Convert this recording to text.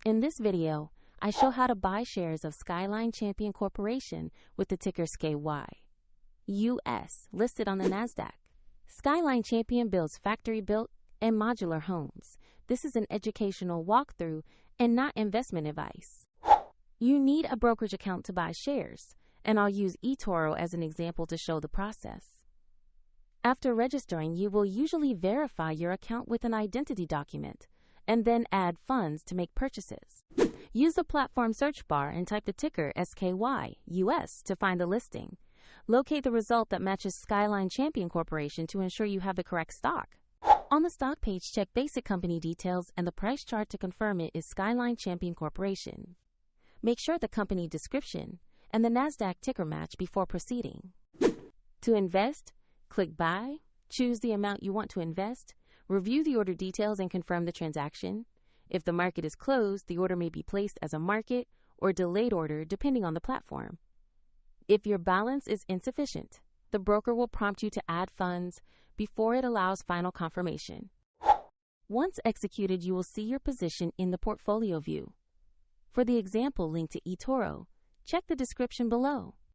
In this video, I show how to buy shares of Skyline Champion Corporation with the ticker SKY. US, listed on the NASDAQ. Skyline Champion builds factory-built and modular homes. This is an educational walkthrough and not investment advice. You need a brokerage account to buy shares, and I'll use eToro as an example to show the process. After registering, you will usually verify your account with an identity document and then add funds to make purchases. Use the platform search bar and type the ticker SKY US to find the listing. Locate the result that matches Skyline Champion Corporation to ensure you have the correct stock. On the stock page, check basic company details and the price chart to confirm it is Skyline Champion Corporation. Make sure the company description and the NASDAQ ticker match before proceeding. To invest, click Buy, choose the amount you want to invest, review the order details and confirm the transaction. If the market is closed, the order may be placed as a market or delayed order depending on the platform. If your balance is insufficient, the broker will prompt you to add funds before it allows final confirmation. Once executed, you will see your position in the portfolio view. For the example linked to eToro, check the description below.